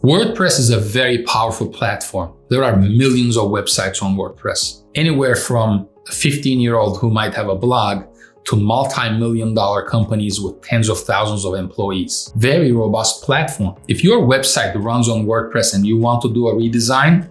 WordPress is a very powerful platform. There are millions of websites on WordPress, anywhere from a 15-year-old who might have a blog to multi-million-dollar companies with tens of thousands of employees. Very robust platform. If your website runs on WordPress and you want to do a redesign,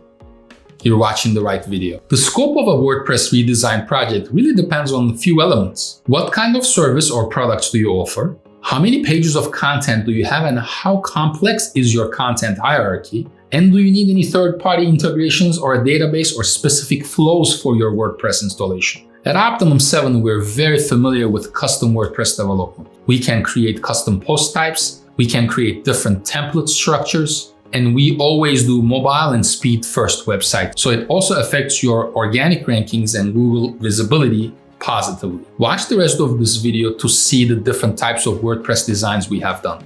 you're watching the right video. The scope of a WordPress redesign project really depends on a few elements. What kind of service or products do you offer? How many pages of content do you have, and how complex is your content hierarchy? And do you need any third-party integrations or a database or specific flows for your WordPress installation? At Optimum 7, we're very familiar with custom WordPress development. We can create custom post types, we can create different template structures, and we always do mobile and speed-first website. So it also affects your organic rankings and Google visibility positively. Watch the rest of this video to see the different types of WordPress designs we have done.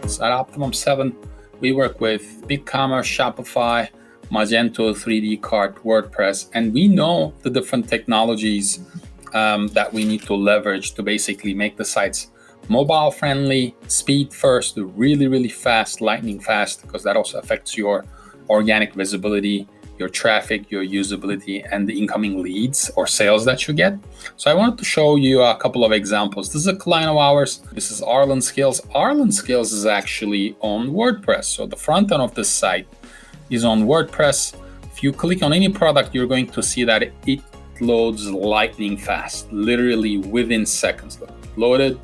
So at Optimum 7, we work with Bigcommerce, Shopify, Magento, 3D Cart, WordPress, and we know the different technologies that we need to leverage to basically make the sites mobile friendly, speed first, really, really fast, lightning fast, because that also affects your organic visibility, your traffic, your usability, and the incoming leads or sales that you get. So I wanted to show you a couple of examples. This is a client of ours. This is Arlyn Skills. Arlyn Skills is actually on WordPress. So the front end of this site is on WordPress. If you click on any product, you're going to see that it loads lightning fast, literally within seconds. Look, loaded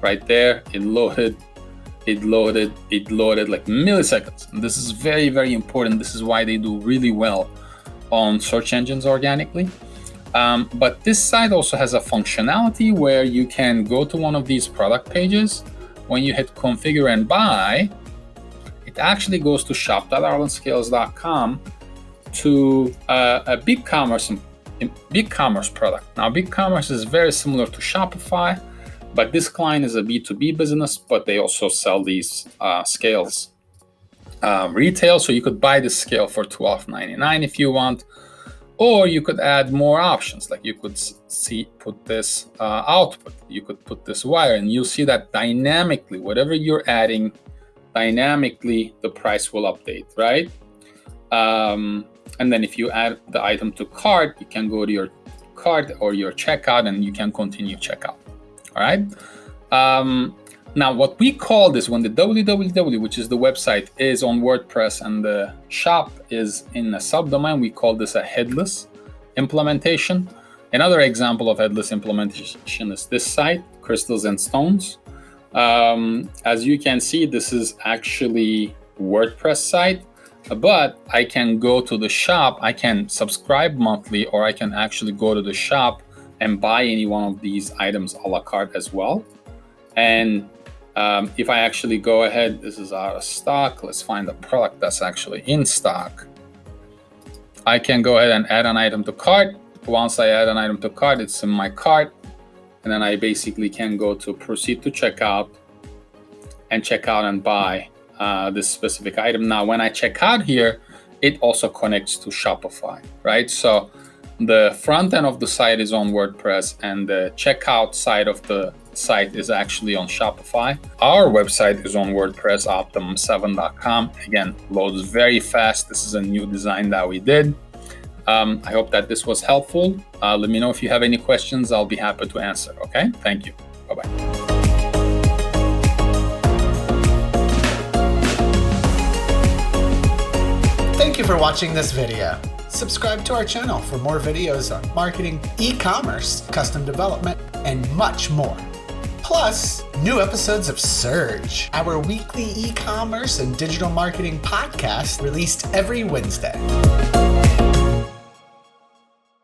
right there, it loaded like milliseconds. And this is very, very important. This is why they do really well on search engines organically. But this site also has a functionality where you can go to one of these product pages. When you hit configure and buy, it actually goes to shop.arlynskills.com to a Bigcommerce product. Now, Bigcommerce is very similar to Shopify, but this client is a B2B business, but they also sell these scales retail. So you could buy this scale for $12.99 if you want, or you could add more options. Like you could put this output, you could put this wire, and you'll see that dynamically, whatever you're adding, dynamically the price will update, right? And then if you add the item to cart, you can go to your cart or your checkout and you can continue checkout. All right. Now, what we call this, when the www, which is the website, is on WordPress and the shop is in a subdomain, we call this a headless implementation. Another example of headless implementation is this site, Crystals and Stones. As you can see, this is actually WordPress site, but I can go to the shop, I can subscribe monthly, or I can actually go to the shop and buy any one of these items a la carte as well. And if I actually go ahead, this is out of stock. Let's find a product that's actually in stock. I can go ahead and add an item to cart. Once I add an item to cart, it's in my cart. And then I basically can go to proceed to checkout and check out and buy this specific item. Now, when I check out here, it also connects to Shopify, right? So the front end of the site is on WordPress and the checkout side of the site is actually on Shopify. Our website is on WordPress, optimum7.com. Again, loads very fast. This is a new design that we did. I hope that this was helpful. Let me know if you have any questions. I'll be happy to answer. Okay, thank you. Bye-bye. Thank you for watching this video. Subscribe to our channel for more videos on marketing, e-commerce, custom development, and much more. Plus, new episodes of Surge, our weekly e-commerce and digital marketing podcast released every Wednesday.